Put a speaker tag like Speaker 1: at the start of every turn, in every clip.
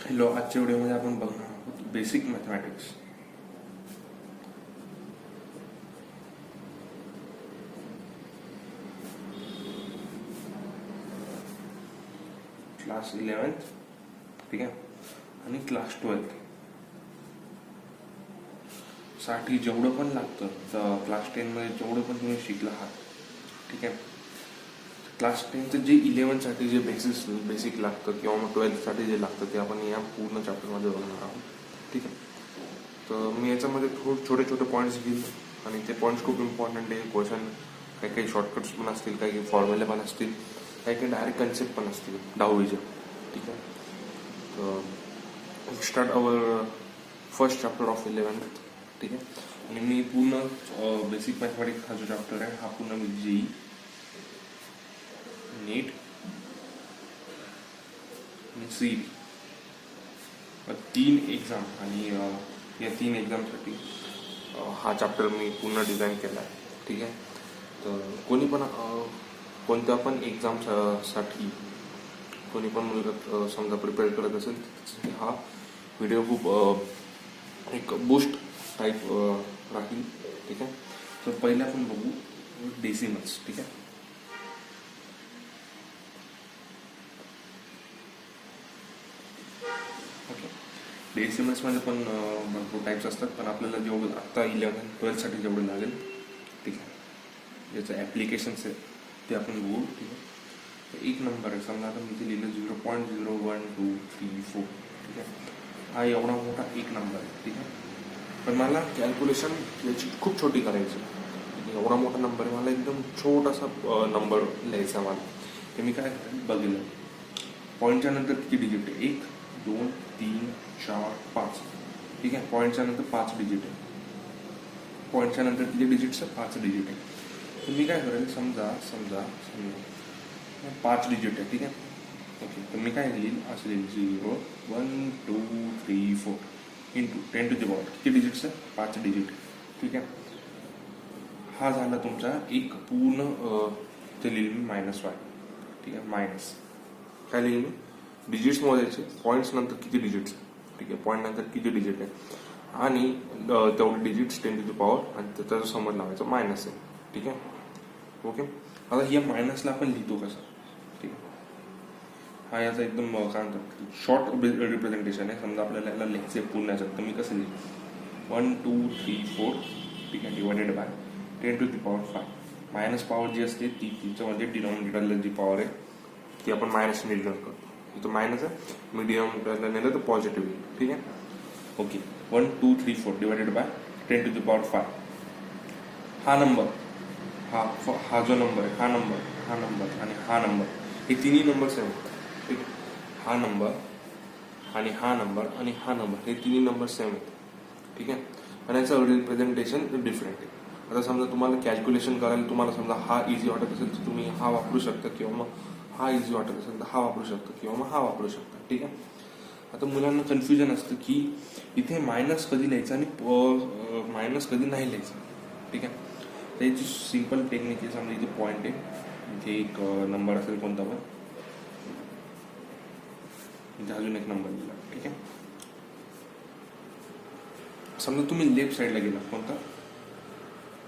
Speaker 1: Hello, आजच्या व्हिडिओमध्ये आपण बघणार आहोत बेसिक मॅथमॅटिक्स. क्लास 11th, ठीक आहे, आणि क्लास 12th साठी जेवढं पण लागतं तर क्लास 10 मध्ये जेवढं पण तुम्ही शिकला आहात, ठीक आहे. क्लास 10चं जे 11 साठी जे बेसिक लागतं किंवा मग 12th साठी जे लागतं ते आपण या पूर्ण चॅप्टरमध्ये बघणार आहोत, ठीक आहे. तर मी याच्यामध्ये छोटे छोटे पॉईंट्स घेईल आणि ते पॉईंट्स खूप इम्पॉर्टंट आहे. क्वेश्चन काही काही शॉर्टकट्स पण असतील, काही काही फॉर्म्युले पण असतील, काही काही डायरेक्ट कन्सेप्ट पण असतील 10वीच्या, ठीक आहे. तर start our first chapter of 11th, ठीक आहे. आणि मी पूर्ण बेसिक मॅथमॅटिक्स हा जो चॅप्टर आहे हा पूर्ण मी JEE, नीट आणि CET 3 एक्झाम आणि या 3 एक्झामसाठी हा चॅप्टर मी पूर्ण डिझाईन केला आहे, ठीक आहे. तर कोणी पण कोणत्या पण एक्झामसाठी कोणी पण मुलगा समजा प्रिपेअर करत असेल तर हा व्हिडिओ खूप एक बूस्ट टाईप राहील, ठीक आहे. तर पहिले आपण बघू डेसिमल्स, ठीक आहे. डेसिमल्समध्ये पण भरपूर टाईप्स असतात, पण आपल्याला जेवढं आत्ता 11-12 साठी जेवढं लागेल, ठीक आहे, याचं ॲप्लिकेशन्स आहे ते आपण बघू, ठीक आहे. तर एक नंबर आहे, समजा आता मी ते लिहिलं 0.0123 ठीक आहे. हा एवढा मोठा एक नंबर आहे, ठीक आहे. पण मला कॅल्क्युलेशन याची खूप छोटी करायची. एवढा मोठा नंबर आहे, मला एकदम छोटासा नंबर लिहायचा मला. ते मी काय बघितलं, पॉईंटच्या नंतर किती डिजिट आहे, 1 2 3 4 5, ठीक आहे. पॉईंटच्या नंतर 5 डिजिट आहे, पॉईंटच्या नंतर किती डिजिट्स आहे, 5 डिजिट आहे. तर मी काय करेल, समजा 5 डिजिट आहे, ठीक आहे. ओके, तर मी काय लिहिल, असं लिहिल 0 1 2 3 4 इंटू 10 टू द पॉवर किती डिजिट्स आहे, 5 डिजिट, ठीक आहे. हा झाला तुमचा एक पूर्ण ते लिहिल मी -1, ठीक आहे. मायनस काय लिहिल मी, डिजिट्स मोजायचे, पॉईंट्स नंतर किती डिजिट्स, ठीक आहे, पॉईंट नंतर किती डिजिट आहे आणि तेवढे डिजिट्स 10 टू द पॉवर आणि त्याचा समज लावायचा मायनस आहे, ठीक आहे. ओके, आता या मायनसला आपण लिहितो कसं, ठीक आहे. हा याचा एकदम काय म्हणतात शॉर्ट रिप्रेझेंटेशन आहे. समजा आपल्याला याला लिहायचं पूर्ण याच्यात, तर मी कसं लिहिलं 1 2 3 4, ठीक आहे, divided by 10 to the power 5. Minus power जी असते तिच्यामध्ये डिनॉमिनेटरला जी पॉवर आहे ती आपण मायनस निर्धार करतो. इथं मायनस आहे, मीडियम नेलं तर पॉझिटिव्ह, ठीक आहे. Okay, 1 2 3 4 divided by 10 to the power 5. हा नंबर, हा जो नंबर आहे, हा नंबर आणि हा नंबर, हे तिन्ही नंबर सेम, ठीक आहे. हा नंबर आणि हा नंबर आणि हा नंबर, हे तिन्ही नंबर सेम आहेत, ठीक आहे. आणि याचं रिप्रेझेंटेशन डिफरंट आहे. आता समजा तुम्हाला कॅल्क्युलेशन करायला तुम्हाला समजा हा इझी वाटत असेल तर तुम्ही हा वापरू शकता, किंवा मग हा इझी वाटत असेल तर हा वापरू शकता, किंवा मग हा वापरू शकता, ठीक आहे. आता मुलांना कन्फ्युजन असतं की इथे मायनस कधी लिहायचं आणि मायनस कधी नाही लिहायचं, ठीक आहे. तर याची सिंपल टेक्निक आहे. समजा इथे पॉईंट आहे, इथे एक नंबर असेल कोणता पण, इथे अजून एक नंबर दिला, ठीक आहे. समजा तुम्ही लेफ्ट साईडला गेला, कोणता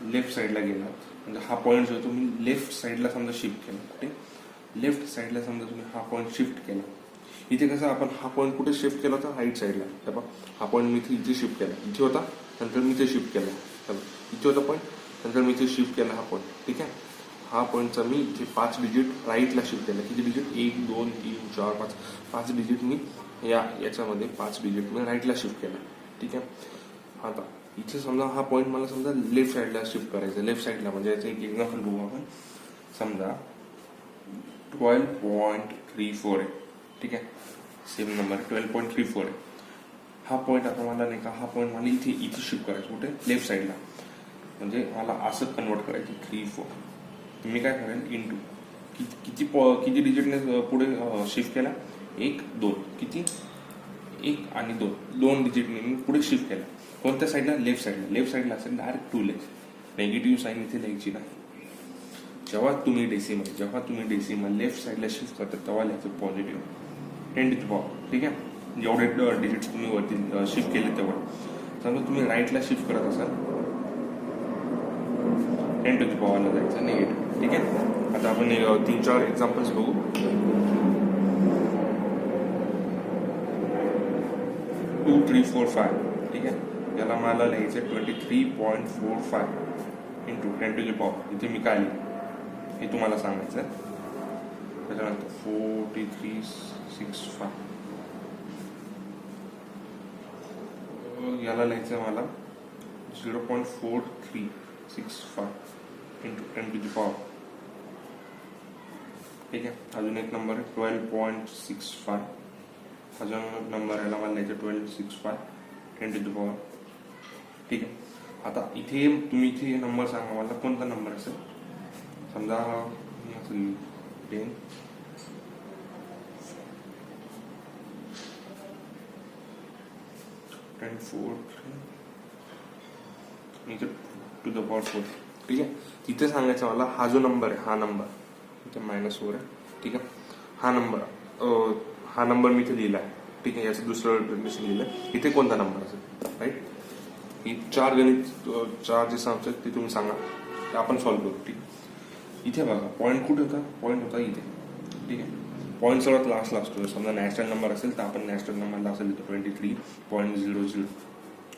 Speaker 1: लेफ्ट साईडला गेलात, म्हणजे हा पॉईंट जो तुम्ही लेफ्ट साईडला समजा शिफ्ट केला, कुठे लेफ्ट साईडला समजा तुम्ही हा पॉईंट शिफ्ट केला. इथे कसं आपण हा पॉईंट कुठे शिफ्ट केला होता, राईट साईडला. तेव्हा हा पॉईंट मी इथे शिफ्ट केला, इथे होता, नंतर मी इथे शिफ्ट केला, इथे होता पॉईंट, नंतर मी इथे शिफ्ट केला हा पॉईंट, ठीक आहे. हा पॉईंटचा मी इथे 5 डिजिट राईटला शिफ्ट केला. किती डिजिट, 1 2 3 4 5, 5 डिजिट मी याच्यामध्ये 5 डिजिट मी राईटला शिफ्ट केला, ठीक आहे. आता इथे समजा हा पॉईंट मला समजा लेफ्ट साईडला शिफ्ट करायचं, लेफ्ट साईडला म्हणजे याचं एक एक्झाम्पल बघू आपण. समजा 12.34 आहे, ठीक आहे, सेम नंबर 12.34 आहे. हा पॉईंट आता मला नाही का, हा पॉईंट मला इथे शिफ्ट करायचं, कुठे लेफ्ट साईडला, म्हणजे मला असं कन्वर्ट करायचं 3 4. मी काय करेन, इंटू किती डिजिटने पुढे शिफ्ट केला, 1 2, किती 1 आणि 2 डिजिटने मी पुढे शिफ्ट केला. कोणत्या साईडला, लेफ्ट साईडला. लेफ्ट साईडला असेल डायरेक्ट 2 लिहायचं, नेगेटिव्ह साईन इथे लिहायची नाही. जेव्हा तुम्ही डेसिमल लेफ्ट साईडला शिफ्ट करता तेव्हा लिहायचं पॉझिटिव्ह 10 टू द पॉवर, ठीक आहे. जेवढे डिजिट्स तुम्ही वरती शिफ्ट केले तेवढं. समजा तुम्ही राईटला शिफ्ट करत असाल 10 to the powerला जायचं निगेटिव्ह. ठीक आहे. आता आपण 3-4 एक्झाम्पल्स बघू. 2, 3, 4, 5. ठीक आहे. याला मला लिहायचं 23.45 इंटू 10 to the power. इथे मी काय लिहिलं हे तुम्हाला सांगायचं आहे. त्याच्यानंतर 4365 याला लिहायचं आहे मला 0.4365 इंटू 10 to the power. ठीक आहे. अजून एक नंबर आहे 12.65. अजून नंबर याला मला लिहायचं 1265 10 to the power. ठीक आहे. आता इथे तुम्ही इथे नंबर सांगा मला कोणता नंबर असेल. समजा असेल 10 4 इथे टू द पॉवर 4. ठीक आहे. तिथे सांगायचं मला हा जो नंबर आहे हा नंबर इथे -4 आहे. ठीक आहे. हा नंबर मी इथे लिहिला आहे. ठीक आहे. याचं दुसरं रिप्रेझेंटेशन लिहिलं आहे. इथे कोणता नंबर असेल. राईट. ही 4 गणित 4 जे सांगतात ते तुम्ही सांगा. ते आपण सॉल्व्ह करू. ठीक आहे. इथे बघा पॉईंट कुठे होता. पॉईंट होता इथे. ठीक आहे. पॉईंट सर्वात लास्टला असतो. समजा नॅशनल नंबर असेल तर आपण नॅशनल नंबरला असेल तो 23.00.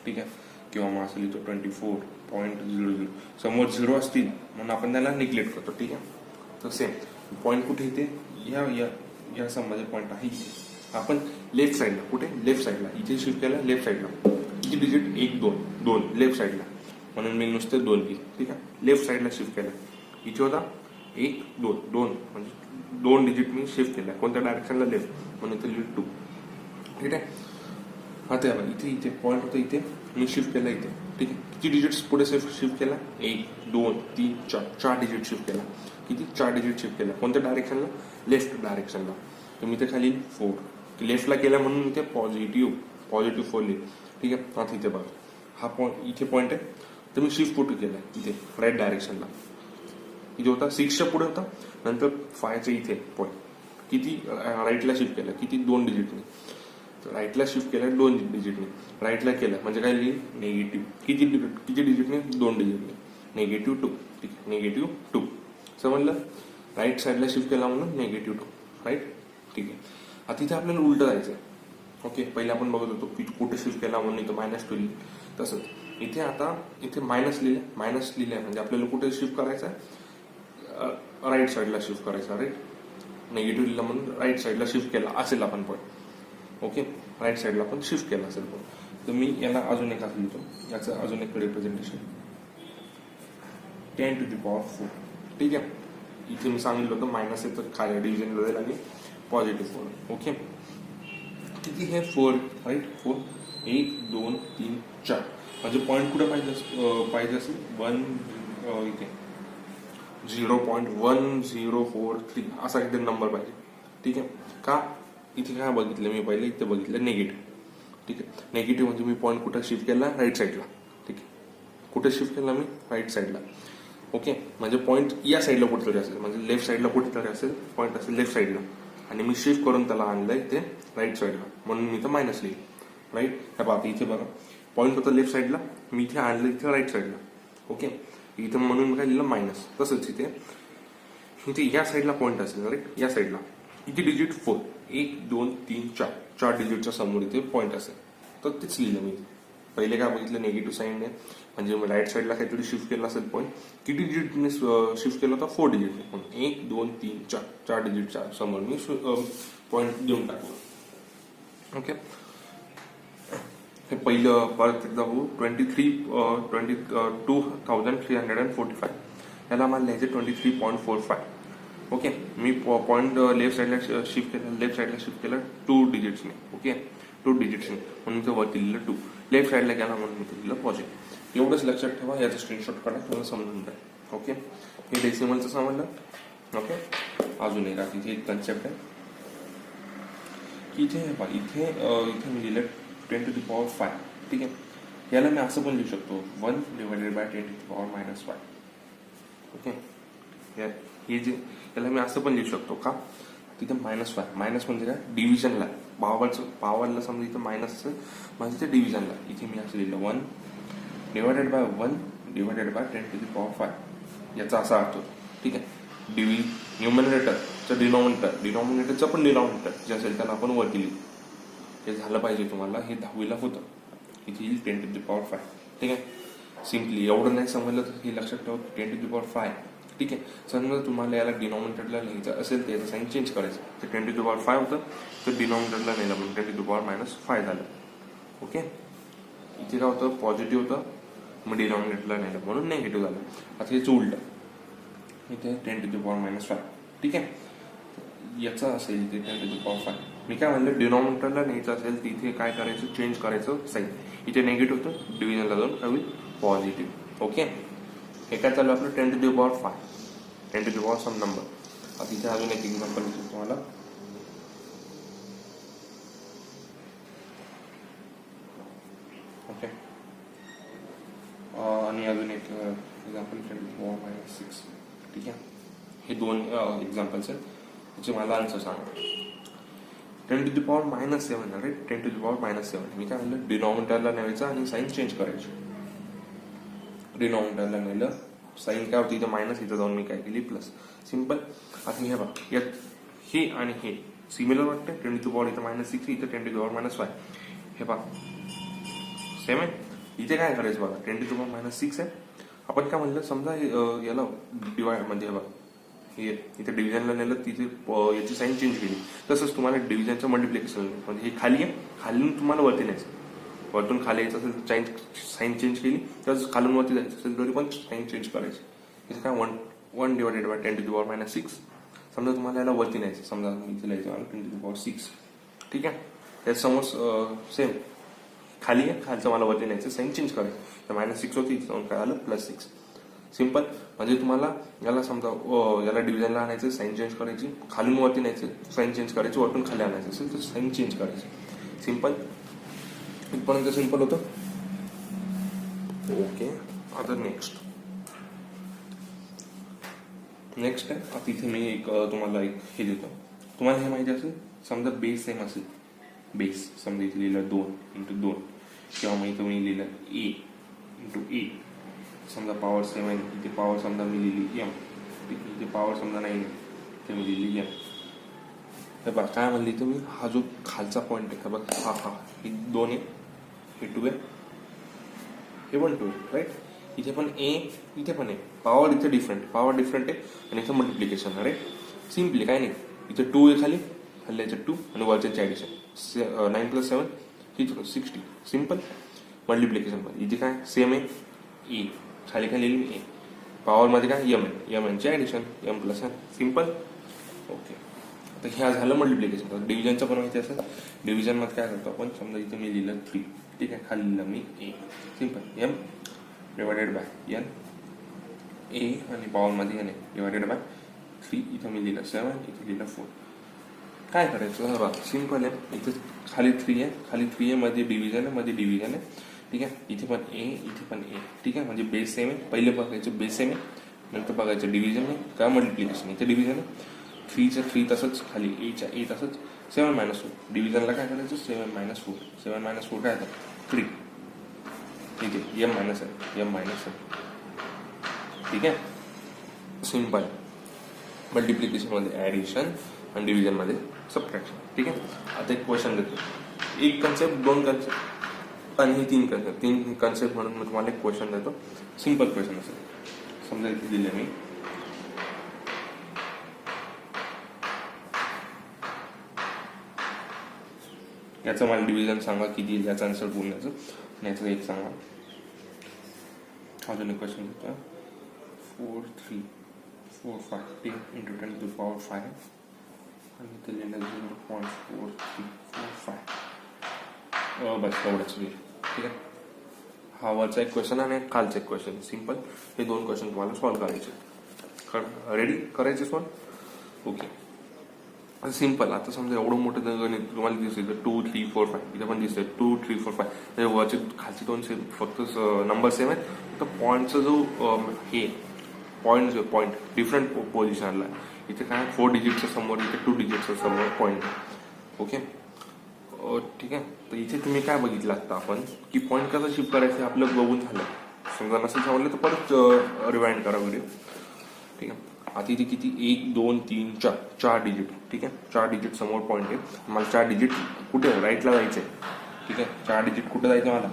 Speaker 1: ठीक आहे. किंवा मग असेल तो 24.00. समोर 0 असतील म्हणून आपण त्याला निग्लेक्ट करतो. ठीक आहे. तर सेम पॉईंट कुठे इथे या समजा पॉईंट आहे आपण लेफ्ट साईडला कुठे लेफ्ट साईडला इथे शिफ्ट केला लेफ्ट साईडला. किती डिजिट 1 2 लेफ्ट साईडला म्हणून मी नुसते 2 लिहिले. ठीक आहे. लेफ्ट साईडला शिफ्ट केला. इथे होता 1 2 म्हणजे 2 डिजिट मी शिफ्ट केला. कोणत्या डायरेक्शनला लेफ्ट म्हणून इथे लिहिलं 2. ठीक आहे. आता इथे पॉईंट होता इथे मी शिफ्ट केला इथे. ठीक आहे. किती डिजिट्स पुढे शिफ्ट केला 1 2 3 4 डिजिट शिफ्ट केला. किती 4 डिजिट शिफ्ट केला. कोणत्या डायरेक्शनला लेफ्ट डायरेक्शनला. तर मी ते खाली 4 लेफ्टला केला म्हणून इथे पॉझिटिव्ह 4 लिहिले. ठीक आहे. आता इथे बघा हा पॉईंट इथे पॉईंट आहे तर मी शिफ्ट कुठे केला इथे राईट डायरेक्शनला. इथे होता 6च्या पुढे होता. नंतर 5च्या इथे पॉईंट किती राईटला शिफ्ट केला. किती 2 डिजिटने. राईटला शिफ्ट केला 2 डिजिटने. राईटला केला म्हणजे काय लिहिलं निगेटिव्ह. किती डिजिटने 2 डिजिटने. -2. ठीक आहे. -2 समजलं. राईट साईडला शिफ्ट केला म्हणून -2 राईट. ठीक आहे. आता इथे आपल्याला उलट जायचं आहे. ओके. पहिले आपण बघत होतो की कुठे शिफ्ट केला म्हणून इथं -2 लिहिलं. तसंच इथे आता इथे मायनस लिहिलं म्हणजे आपल्याला कुठे शिफ्ट करायचं आहे राईट साईडला शिफ्ट करायचा. राईट. निगेटिव्ह लिहिलं म्हणून राईट साईडला शिफ्ट केला असेल आपण पॉईंट. ओके. राईट साईडला पण शिफ्ट केला असेल पण. तर मी याला अजून एक असं लिहितो. याचं अजून एक रिप्रेझेंटेशन 10 to the power 4. ठीक आहे. इथे मी सांगितलं होतं मायनस आहे तर खाली डिव्हिजन जाईल आणि +4. ओके. किती हे 4 राईट. 4 1 2 3 4 म्हणजे पॉईंट कुठे पाहिजे असेल 1 इथे 0.1043 असा काहीतरी नंबर पाहिजे. ठीक आहे. का इथे काय बघितलं मी पहिले इथे बघितलं निगेटिव्ह. ठीक आहे. निगेटिव्ह म्हणजे मी पॉईंट कुठे शिफ्ट केला राईट साईडला. ठीक आहे. कुठे शिफ्ट केला मी राईट साईडला. ओके. म्हणजे पॉईंट या साईडला कुठेतरी असेल म्हणजे लेफ्ट साईडला कुठेतरी असेल पॉईंट असेल लेफ्ट साईडला आणि मी शिफ्ट करून त्याला आणलं इथे राईट साईडला म्हणून मी इथं मायनस लिहिलं. राईट. ह्या बाबा इथे बघा पॉईंट होता लेफ्ट साईडला मी इथे आणलं इथे राईट साईडला. ओके. इथं म्हणून काय लिहिलं मायनस. तसंच इथे या साईडला पॉईंट असेल राईट या साईडला. किती डिजिट 4 1 2 3 4 डिजिटच्या समोर इथे पॉईंट असेल तर तेच लिहिलं मी. पहिले काय बघितलं निगेटिव्ह साईनने म्हणजे राईट साईडला काहीतरी शिफ्ट केला असेल पॉईंट. किती डिजिटने शिफ्ट केला होता 4 डिजिटने म्हणून 1 2 3 4 डिजिटच्या समोर मी पॉईंट देऊन टाकलो. ओके. हे पहिलं परत एकदा बघू 22,345 याला मला लिहायचं 23.45. ओके. मी पॉईंट लेफ्ट साईडला शिफ्ट केला लेफ्ट साईडला शिफ्ट केला 2 डिजिट्सने. ओके. 2 डिजिट्सने म्हणून मी वरती लिहिलं 2. लेफ्ट साईडला गेला म्हणून मी लिहिलं पॉझिटिव्ह. एवढंच लक्षात ठेवा. याचा स्क्रीनशॉट काढा तुम्हाला समजून जाईल. ओके. हे डेसिमलचं समजलं. ओके. अजून एक इथे एक कन्सेप्ट आहे की इथे मी लिहिलं 10 to the power 5. ठीक आहे. याला मी असं पण लिहू शकतो 1 divided by 10 to the power -5. Okay. हे जे याला मी असं पण लिहू शकतो का तिथे -5 मायनस म्हणजे काय डिव्हिजनला पॉवरला समजा इथं मायनस असेल म्हणजे ते डिव्हिजनला. इथे मी असं लिहिलं 1 divided by 1 divided by 10 to the power 5. याचा असा अर्थ होतो. ठीक आहे. न्यूमरेटरचं डिनॉमिनेटरचं पण डिनॉमिनेटर जे असेल त्याला आपण वरती लिहू. हे झालं पाहिजे तुम्हाला. हे 10वीला होतं. इथे येईल 10 to the power 5. ठीक आहे. सिम्पली एवढं नाही समजलं तर हे लक्षात ठेवा 10 to the power 5. ठीक आहे. समजा तुम्हाला याला डिनॉमिनेटरला लिहायचं असेल तर याचं साईन चेंज करायचं. तर 10 to the power 5 होतं तर डिनॉमिनेटरला नेलं म्हणून 10 to the power -5 झालं. ओके. इथे काय होतं पॉझिटिव्ह होतं मग डिनॉमिनेटरला नेलं म्हणून निगेटिव्ह झालं. आता हेच उलट इथे 10 to the power -5. ठीक आहे. याचं असेल इथे 10 to the power 5. मी काय म्हणलं डिनॉमिनेटरला न्यायचं असेल तर इथे काय करायचं चेंज करायचं साईन. इथे निगेटिव्ह होतं डिव्हिजनला जाऊन काय होईल पॉझिटिव्ह. ओके. हे काय चालू आपलं 10 to the power 5. 10 to the power some number. आता इथे अजून एक एक्झाम्पल देतो तुम्हाला. ओके. आणि अजून एक एक्झाम्पल 10 to the power -6. ठीक आहे. हे दोन एक्झाम्पल्स आहेत त्याचे मला आन्सर सांगा. 10 to the power -7 right. 10 to the power -7 मी काय म्हणलं डिनॉमिनेटरला न्यायचं आणि साईन चेंज करायची. डिनॉमिनेटरला नेलं साईन काय होती इथं मायनस इथं जाऊन मी काय केली प्लस. सिम्पल. आता हे बघा यात हे आणि हे सिमिलर वाटतं. 10 to the power इथं -6 इथं 10 to the power -5. हे बघा सेम आहे. इथे काय करायचं बघा 10 to the power -6 आहे. आपण काय म्हणलं समजा याला डिवाइड म्हणजे हे बघा हे इथे डिव्हिजनला नेलं तिथे याची साईन चेंज केली. तसंच तुम्हाला डिव्हिजनचं मल्टिप्लिकेशन म्हणजे हे खाली आहे खालून तुम्हाला वरती न्यायचं. वरतून खाली यायचं असेल साईन चेंज केली तर खालून वरती जायचं असेल तरी पण साईन चेंज करायची. इथे काय 1 divided by 10 to the power -6. समजा तुम्हाला याला वरती न्यायचं समजा इथे लिहायचं मला 10 to the power 6. ठीक आहे. त्यासमोर सेम खाली आहे खालचं मला वरती न्यायचं साईन चेंज करायचं. तर -6 होती जाऊन काय आलं +6. सिम्पल. म्हणजे तुम्हाला याला समजा याला डिव्हिजनला आणायचं साईन चेंज करायची खालून वरती न्यायचं साईन चेंज करायची वरतून खाली आणायचं असेल तर साईन चेंज करायची. सिम्पल. इथपर्यंत सिम्पल होतं. ओके. आता नेक्स्ट आहे. आता इथे मी एक तुम्हाला एक हे देतो. तुम्हाला हे माहिती असेल समजा बेस सेम असेल. बेस समजा इथे लिहिलं 2 × 2 किंवा मग इथं मी लिहिलं A × A. समजा पॉवर 7 इथे पॉवर समजा मी लिहिली M. इथे पॉवर समजा 9 इथे मी लिहिली M. हे बघा काय म्हणली तुम्ही हा जो खालचा पॉईंट आहे बघा हा हे 2 आहे हे 2 आहे हे 1 2 आहे राईट. इथे पण A इथे पण आहे. पॉवर इथे पॉवर डिफरंट आहे आणि इथे मल्टिप्लिकेशन आहे. सिम्पली काय नाही इथे 2 आहे खाली याचे 2 आणि वरचे ॲडिशन 9 + 7 60. सिम्पल. मल्टिप्लिकेशन मध्ये इथे काय सेम आहे E खाली काय लिहिली A. पॉवरमध्ये काय M आहे M चे ॲडिशन M + 1. सिम्पल. ओके. तर ह्या झालं मल्टिप्लिकेशन. डिव्हिजनचं पण माहिती असेल. डिव्हिजनमध्ये काय करतो आपण समजा इथे मी लिहिलं 3. ठीक आहे. खाली लिहिलं मी A. Simple. M divided by N A आणि पॉवरमध्ये N आहे डिवायडेड बाय 3. इथं मी लिहिलं 7 इथे लिहिलं 4. काय करायचं बघा सिम्पल आहे. इथे खाली 3 आहे खाली 3 आहे मध्ये डिव्हिजन आहे ठीक आहे. इथे पण A इथे पण A. ठीक आहे. म्हणजे बेस सेम आहे. पहिले बघायचं बेस सेम आहे नंतर बघायचं डिव्हिजन आहे काय मल्टिप्लिकेशन. इथे डिव्हिजन आहे 3चं 3 तसंच खाली Aच्या A तसंच 7 - 4. डिव्हिजनला काय करायचं 7 - 4. 7 - 4 काय येतं 3. ठीक आहे. M- आहे M- आहे. ठीक आहे. सिम्पल. मल्टिप्लिकेशनमध्ये ॲडिशन आणि डिव्हिजनमध्ये सबट्रॅक्शन. ठीक आहे. आता एक क्वेश्चन देतो. एक कन्सेप्ट 2 कन्सेप्ट आणि हे 3 कन्सेप्ट 3 कन्सेप्ट म्हणून मी तुम्हाला एक क्वेश्चन देतो. सिम्पल क्वेश्चन असेल. समजा इथे दिले मी याचं मला डिव्हिजन सांगा किती याचा आन्सर बोलण्याचं आणि याचं एक सांगा. अजून एक क्वेश्चन देतो. 4 3 4 5 10 × 10 to the power 5 आणि ते लिहिलं 0.4345. बस एवढंच होईल. ठीक आहे. हा वरचा एक क्वेश्चन आणि खालचा एक क्वेश्चन. सिम्पल. हे 2 क्वेश्चन तुम्हाला सॉल्व्ह करायचे. रेडी करायचे सॉल्व्ह. ओके. सिम्पल. आता समजा एवढं मोठं गणित तुम्हाला दिसते 2 3 4 5 इथे पण दिसतंय 2 3 4 5 वरचे खालचे 2 सेम फक्त नंबर सेम आहेत. तर पॉईंटचा जो हे पॉईंट डिफरंट पोझिशनला इथे काय 4 डिजिटच्या समोर इथे 2 डिजिटच्या समोर पॉईंट. ओके. ठीक आहे. तर इथे तुम्ही काय बघितलं आता आपण की पॉईंट कसं शिफ्ट करायचं आपलं बघून झालं. समजा नसेल समजलं तर परत रिवाइंड करा व्हिडिओ. ठीक आहे. आता इथे किती 1 2 3 4 4 डिजिट. ठीक आहे. 4 डिजिट समोर पॉईंट आहे. मला 4 डिजिट कुठे राईटला जायचं आहे. ठीक आहे. 4 डिजिट कुठे जायचं मला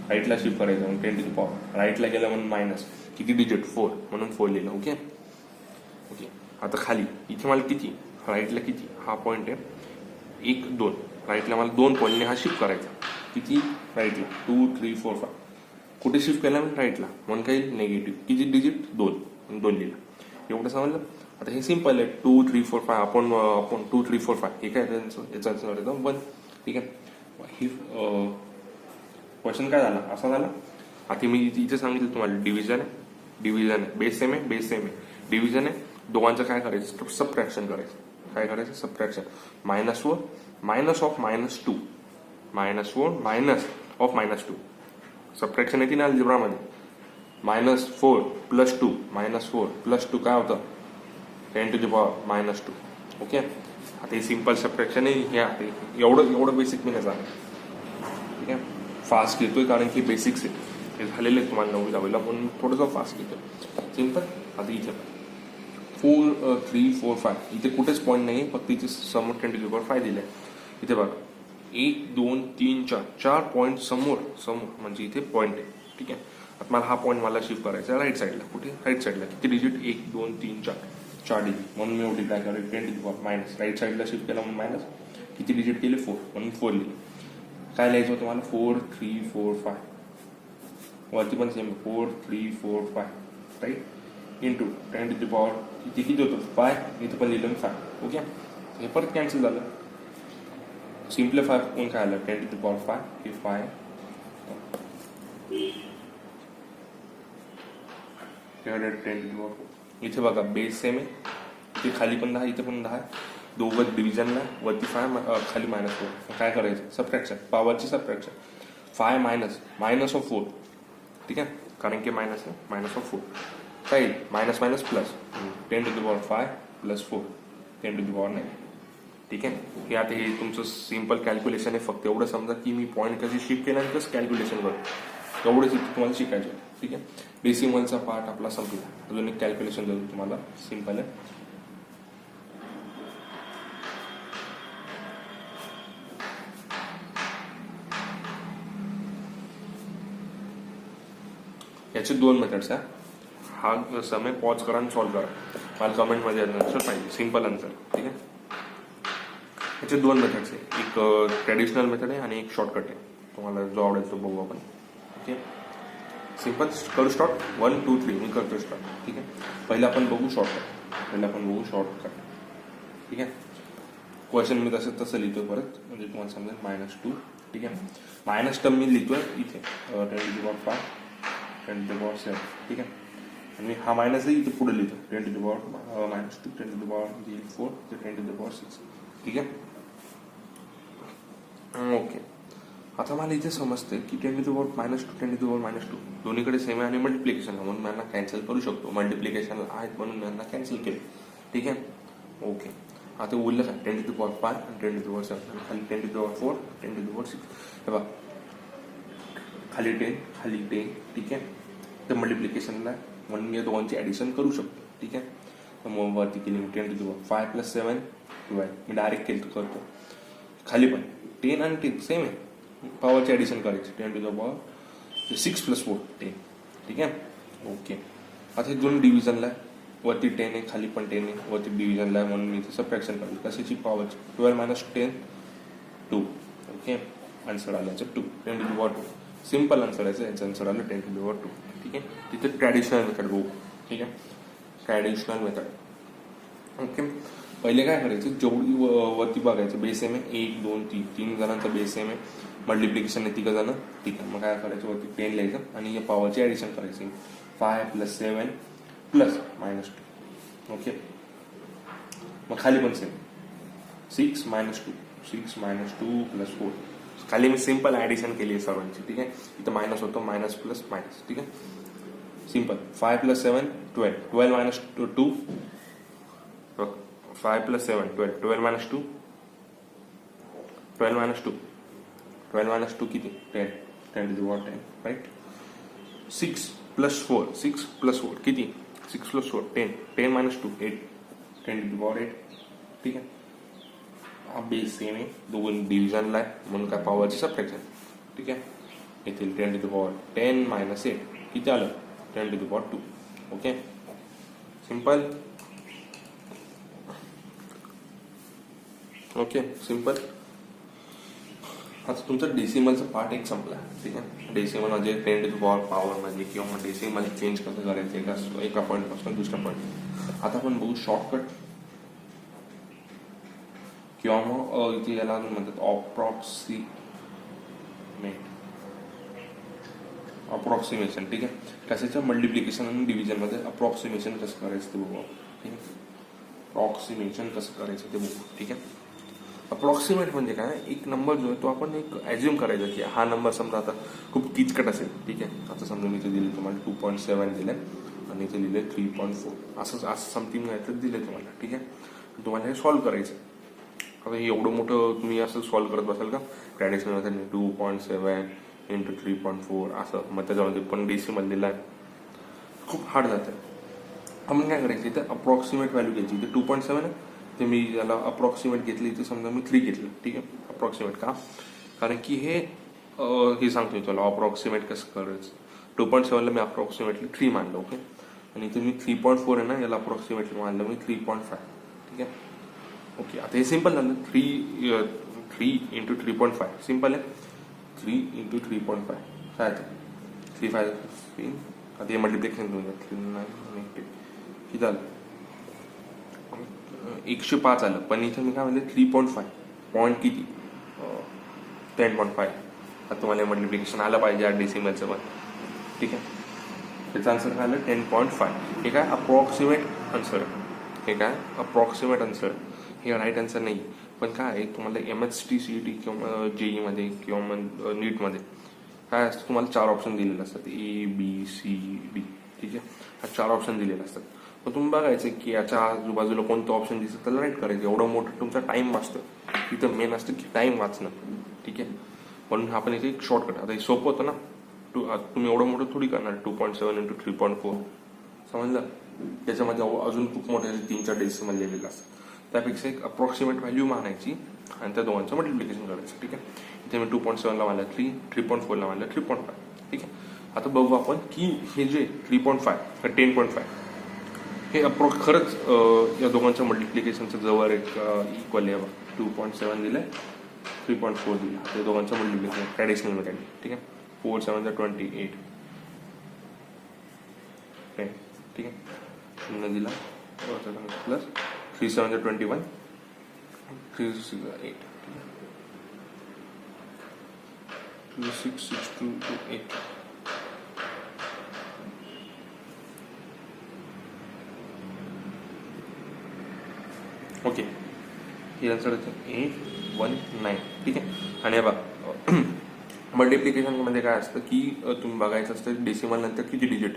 Speaker 1: राईटला शिफ्ट करायचं म्हणून 10 टू द पॉवर राईटला गेलं म्हणून मायनस किती डिजिट 4 म्हणून 4 लिहिलं. Okay okay. आता खाली इथे मला किती राईटला किती हा पॉईंट आहे 1 2 राईटला मला 2 पॉईंटने हा शिफ्ट करायचा किती राईटला 2 3 4 5 कुठे शिफ्ट केला मी राईटला म्हणून काही निगेटिव्ह किती डिजिट 2 लिहिलं. एवढं समजलं. आता हे सिंपल आहे 2 3 4 5 आपण 2 3 4 5 हे काय याचा एकदम 1. ठीक आहे. ही क्वेश्चन काय झाला असा झाला. आता मी इथे सांगितलं तुम्हाला डिव्हिजन आहे बेस सेम आहे डिव्हिजन आहे दोघांचं काय करायचं सबट्रॅक्शन करायचं. काय करायचं subtraction -4 minus of -2 -4 minus of -2 subtraction येते ना अल्जेब्रामध्ये -4 + 2 -4 + 2 काय होतं 10 टू द पॉवर -2. ओके. आता हे सिंपल सबट्रॅक्शन आहे. हे एवढं बेसिक मी नाही झालं. ठीक आहे. फास्ट घेतोय कारण की बेसिक्स आहे हे झालेले आहे तुम्हाला 9वी 10वीला म्हणून थोडंसं फास्ट घेतोय सिंपल. आता इथे 4 3 4 5 इथे कुठेच पॉईंट नाही फक्त इथे समोर 10 टू द पॉवर 5 दिलंय. इथे बघा 1 2 3 4 पॉईंट समोर म्हणजे इथे पॉईंट आहे. ठीक आहे. आता मला हा पॉईंट मला शिफ्ट करायचा राईट साईडला. कुठे राईट साईडला किती डिजिट 1 2 3 4 डिजिट म्हणून मी एवढी काय करेल 10 to the power minus right साईडला शिफ्ट केला म्हणून मायनस किती डिजिट केले 4 म्हणून 4 लिहिले. काय लिहायचं होतं मला 4 3 4 5 वरती पण same 4 3 4 5 right into 10 to the power किती होतं 5 इथं पण लिहिलं 5. ओके. हे परत कॅन्सल झालं. सिम्प्लिफाय कोण काय आलं 10 टू द पॉवर 5 हे 5 10 टू द पॉवर. इथे बघा बेस सेम आहे इथे खाली पण 10 इथे पण 10 दोघं डिव्हिजनला वरती 5 खाली -4 काय करायचं सबट्रॅक्शन पॉवरची सबट्रॅक्शन 5 मायनस ऑफ 4. ठीक आहे. कारण की मायनस आहे -4 काय minus plus 10 to the power 5 + 4 10 to the power 9. ठीक आहे. हे आता हे तुमचं सिम्पल कॅल्क्युलेशन आहे. फक्त एवढं समजा की मी पॉईंट कशी शिफ्ट केला आणि कसं कॅल्क्युलेशन करतो एवढंच तुम्हाला शिकायचं. ठीक आहे. डेसिमलचा पार्ट आपला संपला. अजून एक कॅल्क्युलेशन देतो तुम्हाला सिम्पल आहे. याचे 2 मेथड्स आहे. हा समय पॉज करा आणि सॉल्व्ह करा. मला कमेंटमध्ये आन्सर पाहिजे सिम्पल आन्सर. ठीक आहे. याचे 2 मेथड्स आहे. एक ट्रॅडिशनल मेथड आहे आणि एक शॉर्टकट आहे. तुम्हाला जो आवडेल तो बघू आपण. ओके. सिम्पल करू स्टार्ट 1 2 3 मी करतो स्टार्ट. ठीक आहे. पहिलं आपण बघू शॉर्टकट. ठीक आहे. क्वेश्चन मी तसं लिहितोय परत म्हणजे तुम्हाला समजेल -2. ठीक आहे. मायनस टर्म मी लिहितोय इथे 10 to the power 5 10 to the power 7. ठीक आहे. आणि हा मायनस इथे पुढे लिहितो 10 to the power -2 10 to the power 4 10 to the power 6. ठीक आहे. ओके. आता मला इथे समजते की 10 to the power -2 10 to the power -2 दोन्हीकडे सेम आहे आणि मल्टिप्लिकेशन म्हणून मी यांना कॅन्सल करू शकतो. मल्टिप्लिकेशनला आहेत म्हणून मी यांना कॅन्सल केलं. ठीक आहे. ओके. आता उरलं काय 10 टू द पॉवर 5 आणि 10 टू द पॉवर 7 आणि खाली 10 to the power 4 10 to the power 6. हे बघा खाली 10. ठीक आहे. तर मल्टिप्लिकेशनला म्हणून मी या दोघांची ॲडिशन करू शकतो. ठीक आहे. तर मग वरती केली मी 10 टू द पॉवर 5 + 7 12 मी डायरेक्ट करतो. खाली पण 10 आणि 10 सेम आहे. पॉवरची ॲडिशन करायची 10 टू द पॉवर 6 + 4 10. ठीक आहे. ओके. आता हे दोन डिव्हिजनला वरती 10 आहे खाली पण 10 आहे वरती डिव्हिजनला आहे म्हणून मी इथे सबट्रॅक्शन करायची कशाची पॉवरची 12 - 10 2. ओके. आन्सर आलं याचं 2 10 to the power 2. Simple answer आहे याचं आन्सर आलं 10 टू द पॉवर 2. ठीक आहे. तिथे ट्रॅडिशनल मेथड बघू. ठीक आहे. Traditional method. ओके. पहिले काय करायचं जेवढी वरती बघायचं बेस सेम आहे 1 2 3 3 जणांचा बेस सेम आहे मल्टिप्लिकेशन आहे 3 जण. ठीक आहे. मग काय करायचं वरती 10 लिहायचं आणि या पॉवरची ॲडिशन करायची 5 + 7 + -2. ओके. मग खाली पण सेम 6 - 2 6 - 2 + 4 खाली मी सिम्पल ॲडिशन केली आहे सर्वांची. ठीक आहे. इथं मायनस होतो मायनस प्लस मायनस. ठीक आहे. सिम्पल 5 + 7 12 12 - 2 5 + 7 12 12 - 2 12 - 2 12 मायनस 2 किती 10, 10 to the power 10 right. 6 plus 4, 6 plus 4 किती 6 plus 4 10, 10 minus 2 8, 10 to the power 8. ठीक आहे. हा बेस सेम आहे, दोन डिव्हिजनला आहे म्हणून काय पॉवरची सबट्रॅक्शन. ठीक आहे. येथील 10 टू द पॉवर 10 मायनस 8 किती आलं 10 to the power 2. Okay simple. Okay simple. आता तुमचा डेसिमलचा पार्ट एक संपला. ठीक आहे. डेसिमल म्हणजे 10 टू द पॉवर मध्ये किंवा डेसिमल चेंज कसं करायचं एका पॉईंट पासून दुसऱ्या पॉईंट. आता आपण बघू शॉर्टकट किंवा मग इथे याला म्हणतात अप्रॉक्सिमेशन. ठीक आहे. कशाच्या मल्टिप्लिकेशन आणि डिव्हिजन मध्ये अप्रॉक्सिमेशन कसं करायचं ते बघू. ठीक आहे. अप्रॉक्सिमेशन कसं करायचं ते बघू. ठीक आहे. अप्रॉक्सिमेट म्हणजे काय, एक नंबर जो आहे तो आपण एक ॲज्युम करायचा की हा नंबर समजा आता खूप किचकट असेल. ठीक आहे. आता समजा मी इथे दिले तुम्हाला 2.7 दिले आणि इथे दिले 3.4 असं समथिंग नाही दिले तुम्हाला. ठीक आहे. तुम्हाला हे सॉल्व्ह करायचं. आता हे एवढं मोठं तुम्ही असं सॉल्व्ह करत बसाल का ट्रॅडिशनल मेथड 2.7 इंटू 3.4 असं, मग त्याच्यामध्ये पण डेसिमल दिला आहे, खूप हार्ड जातं. आपण काय करायचं इथे अप्रॉक्सिमेट व्हॅल्यू घ्यायची. इथे 2.7 आहे ते मी याला अप्रॉक्सिमेट घेतली, इथे समजा मी 3 घेतलं. ठीक आहे. अप्रॉक्सिमेट का, कारण की हे सांगतो मी तुला अप्रॉक्सिमेट कसं करायचं. 2.7ला मी अप्रॉक्सिमेटली 3 मानलं. ओके. आणि इथे मी 3.4 आहे ना याला अप्रॉक्सिमेटली मानलं मी 3.5. ठीक आहे. ओके. आता हे सिंपल झालं. 3 इंटू 3.5 सिंपल आहे. 3 इंटू 3.5 काय आहे 3 5 15. आता हे मल्टिप्लिकेशन घेऊन जात किती झालं 105 आलं. पण इथं मी काय म्हणलं 3.5 पॉईंट किती 10.5. आता तुम्हाला मल्टिप्लिकेशन आलं पाहिजे या डेसिमलचं पण. ठीक आहे. त्याचं आन्सर काय आलं 10.5. हे काय अप्रॉक्सिमेट आन्सर. हे काय अप्रॉक्सिमेट आन्सर. हे राईट आन्सर नाही. पण काय आहे तुम्हाला MHT CET किंवा JEE मध्ये किंवा मग नीटमध्ये काय असतं तुम्हाला 4 ऑप्शन दिलेले असतात A B C D. ठीक आहे. हा 4 ऑप्शन दिलेले असतात. मग तुम्ही बघायचं की याच्या आजूबाजूला कोणतं ऑप्शन दिसतं त्याला राईट करायचं. एवढं मोठं तुमचा टाइम वाचतं. इथं मेन असतं की टाइम वाचणं. ठीक आहे. म्हणून आपण इथे एक शॉर्टकट. आता हे सोपं होतं ना. तुम्ही एवढं मोठं थोडी करणार 2.7 इंटू 3.4 समजलं. त्याच्यामध्ये अजून खूप मोठे 3-4 डेसिमल लिहिलेलं असतं. त्यापेक्षा एक अप्रॉक्सिमेट व्हॅल्यू मानायची आणि त्या दोघांचं मल्टिप्लिकेशन करायचं. ठीक आहे. इथे मी 2.7ला मानलं 3, 3.4ला मानलं 3.5. ठीक आहे. आता बघू आपण की हे जे 3.5 10.5 हे खरंच या दोघांच्या मल्टिप्लिकेशनचं जवळ एक इक्वल आहे. 2.7 दिलं 3.4 दिलं. या दोघांचं मल्टिप्लिकेशन ट्रॅडिशनल मेथड. ठीक आहे. 4 7 28 10. ठीक आहे. 0 दिला प्लस 3 7 21 3 6 8 2 6 6 2 2 8. ओके. हे आन्सर येतं 819. ठीक आहे. आणि हे बघा मल्टिप्लिकेशन मध्ये काय असतं की तुम्ही बघायचं असतं डेसिमल नंतर किती डिजिट.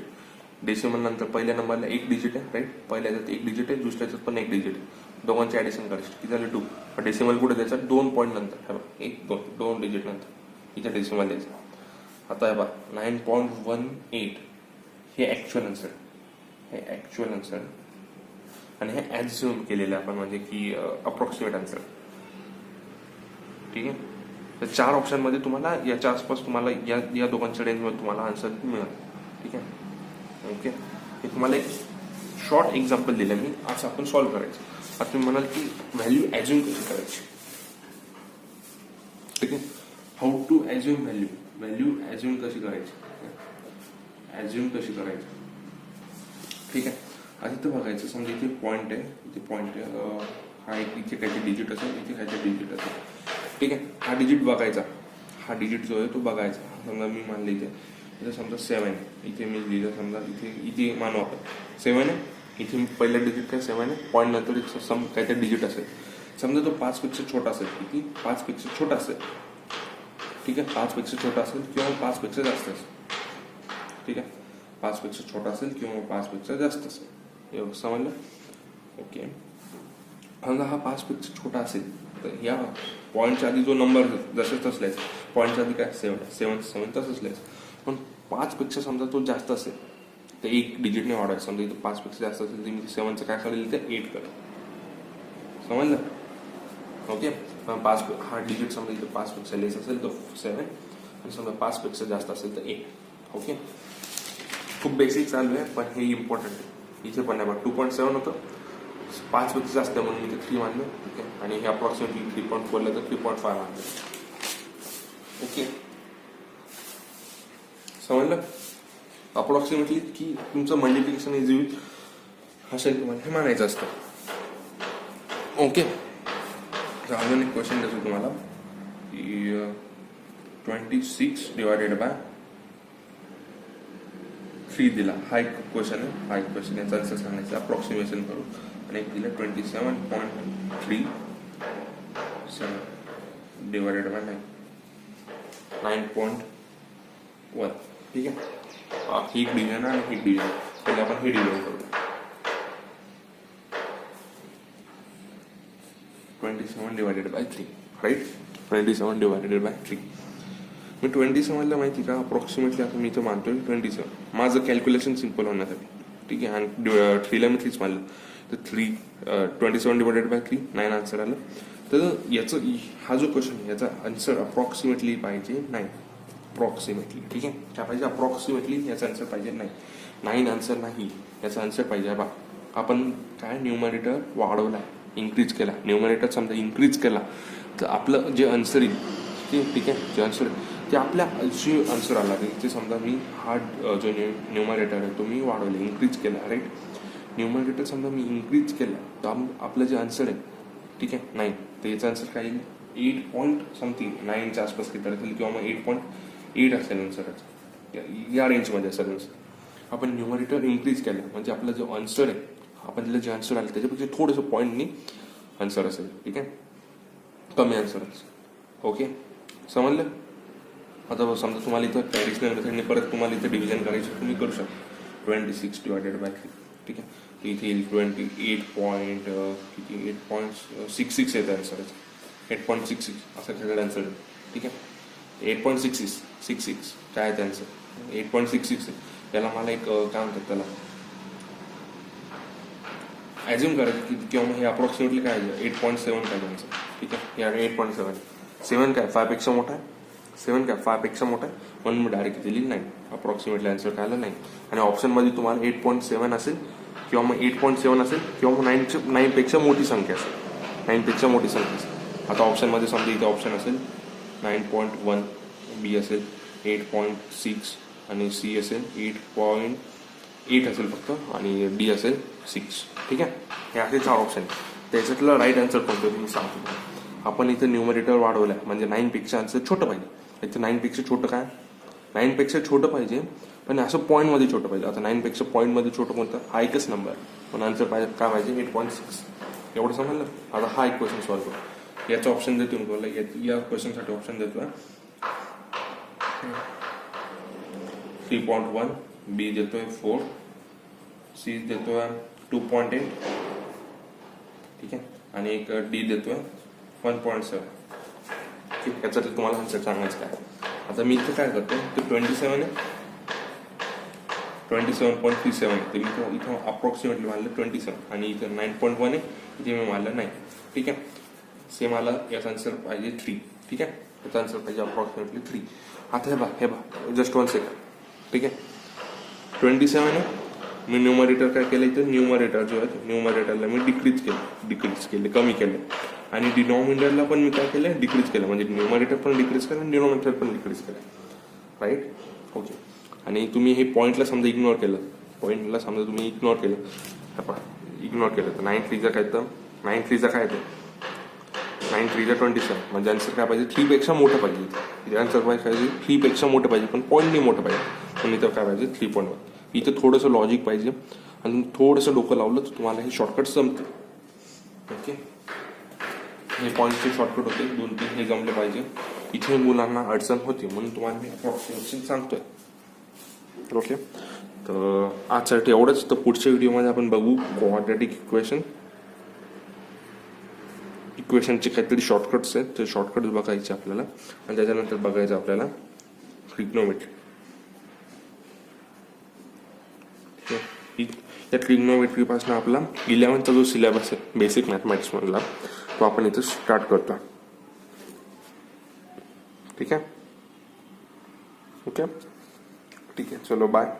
Speaker 1: डेसिमल नंतर पहिल्या नंबरला 1 डिजिट आहे राईट. पहिल्या याच्यात 1 डिजिट आहे, दुसऱ्याच्यात पण 1 डिजिट आहे. दोघांचे ऍडिशन करायचे किती झाले 2. डेसिमल कुठे द्यायचं 2 पॉईंट नंतर. हे बघा 1 2 डिजिट नंतर इथे डेसिमल द्यायचं. आता हे बघा 9.18 हे ऍक्च्युअल आन्सर. हे ऍक्च्युअल आन्सर आणि हे ॲझ्युम केलेलं आपण म्हणजे की अप्रॉक्सिमेट आन्सर. ठीक आहे. तर 4 ऑप्शन मध्ये तुम्हाला याच्या आसपास तुम्हाला या दोघांच्या रेंजमध्ये तुम्हाला आन्सर मिळेल. ठीक आहे. ओके. हे तुम्हाला एक शॉर्ट एक्झाम्पल दिलं मी. असं आपण सॉल्व्ह करायचं. आता तुम्ही म्हणाल की व्हॅल्यू ॲझ्युम कशी करायची. ठीक आहे. How to assume value assume कशी करायची. ॲझ्युम कशी करायची. ठीक आहे. आधी तर बघायचं समजा इथे पॉईंट आहे, इथे पॉईंट आहे, हा एक इथे काहीतरी डिजिट असेल, इथे काहीतरी डिजिट असेल. ठीक आहे. हा डिजिट बघायचा. हा डिजिट जो आहे तो बघायचा. समजा मी मानले इथे समजा 7 आहे. इथे मी लिहिलं समजा इथे मानू आपण 7 आहे. इथे पहिला डिजिट काय 7 आहे. पॉईंट नंतर काहीतरी डिजिट असेल. समजा तो 5 पेक्षा छोटा असेल. किती 5 पेक्षा छोटा असेल. ठीक आहे. 5 पेक्षा छोटा असेल किंवा 5 पेक्षा जास्त असेल. ठीक आहे. 5 पेक्षा छोटा असेल किंवा 5 पेक्षा जास्त असेल. एवढं समजलं. ओके. समजा हा 5 पेक्षा छोटा असेल तर या पॉईंटच्या आधी जो नंबर जसे तसलाच पॉईंटच्या आधी काय 7 तसंच लिहायचं. पण 5पेक्षा समजा तो जास्त असेल तर 1 डिजिटने वाढवायचं. समजा इथं 5पेक्षा जास्त असेल तर मी 7चं काय करेल ते 8 करेल. समजलं? ओके. 5 हा डिजिट समजा इथं 5पेक्षा लेस असेल तर 7 आणि समजा 5पेक्षा जास्त असेल तर 8. ओके. खूप बेसिक चालू आहे पण हे इम्पॉर्टंट आहे. इथे पण आहे बघा 2.7 होतं, 5पेक्षा जास्त म्हणून मी ते 3 मानलं. ओके. आणि हे अप्रॉक्सिमेटली 3.4 तर 3.5 मानलं. ओके. समजलं? अप्रॉक्सिमेटली की तुमचं मल्टिप्लिकेशन इझी असेल तुम्हाला हे मानायचं असतं. ओके. अजून एक क्वेश्चन देतो तुम्हाला की 26 डिवायडेड बाय 3 दिला. हा एक क्वेश्चन आहे. हा एक क्वेश्चन याचा आन्सर सांगायचं अप्रॉक्सिमेशन करू. आणि एक दिलं 27.37 डिवायडेड बाय 9.1. ठीक आहे. ही एक डिव्हिजन आणि ही डिव्हिजन. पहिले आपण ही डिव्हिजन करू. 27 divided by 3. Right. 27 divided by 3. मी 27ला माहिती का अप्रॉक्सिमेटली आता मी इथं मानतोय 27. माझं कॅल्क्युलेशन सिम्पल होण्यासाठी. ठीक आहे. आणि 3ला मी 3च मानलं तर 27 डिवायडेड बाय 3 9 आन्सर आलं. तर याचं हा जो क्वेश्चन आहे याचा आन्सर अप्रॉक्सिमेटली पाहिजे 9. अप्रॉक्सिमेटली. ठीक आहे. काय पाहिजे? अप्रॉक्सिमेटली याचा आन्सर पाहिजे 9 आन्सर नाही. याचा आन्सर पाहिजे बा आपण काय न्यूमरेटर वाढवला, इन्क्रीज केला. न्यूमरेटर समजा इन्क्रीज केला तर आपलं जे आन्सर येईल ते ठीक आहे जे आन्सर ते आपल्या जे आन्सर आला ते समजा मी हा जो न्यूमरेटर आहे तो मी वाढवला, इन्क्रीज केला. राईट. न्यूमरेटर समजा मी इन्क्रीज केला तर आपलं जे आन्सर आहे ठीक आहे 9 तर याचा आन्सर काय येईल 8 पॉईंट समथिंग 9च्या आसपास किती असेल किंवा मग 8.8 असेल आन्सरच या रेंजमध्ये असेल आन्सर. आपण न्यूमरेटर इन्क्रीज केला म्हणजे आपला जो आन्सर आहे आपण जे आन्सर आलं त्याच्यापेक्षा थोडंसं पॉईंटनी आन्सर असेल. ठीक आहे. कमी आन्सर असेल. ओके. समजलं? आता समजा तुम्हाला इथं ट्रॅडिशनल मेथडने परत तुम्हाला इथं डिव्हिजन करायचं तुम्ही करू शकता. 26 डिवायडेड बाय 3. ठीक आहे. तर इथे येईल 28 पॉईंट किती 8.66 येतं आन्सर. 8.66 असं सगळं आन्सर. ठीक आहे. 8.66 काय आहे आन्सर 8.66. त्याला मला एक काय म्हणतात त्याला ॲज्युम करायचं की किंवा मग हे अप्रॉक्सिमेटली काय आहे 8.7 काय आन्सर. ठीक आहे. या 8.7 7 काय 5पेक्षा मोठा आहे. 7 काय 5पेक्षा मोठा आहे म्हणून मी डायरेक्ट दिली 9. अप्रॉक्सिमेटली आन्सर काय आलं 9. आणि ऑप्शनमध्ये तुम्हाला 8.7 असेल किंवा मग 8.7 असेल किंवा मग 9पेक्षा मोठी संख्या असेल. 9पेक्षा मोठी संख्या असेल. आता ऑप्शनमध्ये समजा इथे ऑप्शन असेल 9.1, बी असेल 8.6 आणि सी असेल 8.8 असेल फक्त आणि डी असेल 6. ठीक आहे. हे असे 4 ऑप्शन त्याच्यातलं राईट आन्सर कोणतं मी सांगतो. आपण इथं न्यूमरेटर वाढवलं म्हणजे 9पेक्षा आन्सर छोटं पाहिजे. इथं 9पेक्षा छोटं काय 9पेक्षा छोटं पाहिजे पण असं पॉईंटमध्ये छोटं पाहिजे. आता 9पेक्षा पॉईंटमध्ये छोटं कोणतं हा एकच नंबर पण आन्सर पाहिजे काय पाहिजे 8.6. एवढं समजलं. आता हा एक क्वेश्चन सॉल्व्ह करू. याचं ऑप्शन देतो मी बोलला या क्वेश्चनसाठी ऑप्शन देतो 3.1, बी देतोय 4, सी देतोय 2.8. ठीक आहे. आणि एक डी देतोय 1.7. ठीक. याच्यात तुम्हाला आन्सर सांगायचं काय. आता मी इथं काय करतो ते 27 आहे 27.37 आहे ते मी इथं अप्रॉक्सिमेटली मानलं 27 आणि इथं 9.1 आहे इथे मी मानलं 9. ठीक आहे. सेम आला याचा आन्सर पाहिजे 3. ठीक आहे. याचा आन्सर पाहिजे अप्रॉक्सिमेटली 3. आता हे बा जस्ट 1 सेकंड. ठीक आहे. 27 आहे मी न्यूमरेटर काय केलं इथं न्यूमरेटर जो आहे न्यूमरेटरला मी डिक्रीज केले कमी केलं आणि डिनॉमिनेटरला पण मी काय केलं डिक्रीज केलं म्हणजे न्यूमरेटर पण डिक्रीज केलं आणि डिनॉमिनेटर पण डिक्रीज केलं. राईट. ओके. आणि तुम्ही हे पॉईंटला समजा इग्नोर केलं तर 9 3 काय येतं 9 3 काय येतं 9 3 27 म्हणजे आन्सर काय पाहिजे 3पेक्षा मोठं पाहिजे. आन्सर पाहिजे 3पेक्षा मोठं पाहिजे पण पॉईंट नाही मोठं पाहिजे. पण इथं काय पाहिजे 3.1. इथं थोडंसं लॉजिक पाहिजे आणि थोडंसं डोकं लावलं तर तुम्हाला हे शॉर्टकट जमते. ओके. हे पॉईंटचे शॉर्टकट होते 2-3 हे जमले पाहिजे. इथे मुलांना अडचण होती म्हणून तुम्हाला मी अप्रॉक्सिमेशन सांगतोय. ओके. तर आजसाठी एवढंच. तर पुढच्या व्हिडिओमध्ये आपण बघू क्वाड्रॅटिक इक्वेशनचे काहीतरी शॉर्टकट्स आहेत, ते शॉर्टकट्स बघायचे आपल्याला आणि त्याच्यानंतर बघायचं आपल्याला ट्रिग्नोमेट्री. या ट्रिग्नोमेट्रीपासून आपला 11th जो सिलेबस आहे बेसिक मॅथमॅटिक्स मधला तो आपण इथं स्टार्ट करतो. ठीक आहे. ओके, ठीक आहे, चलो बाय.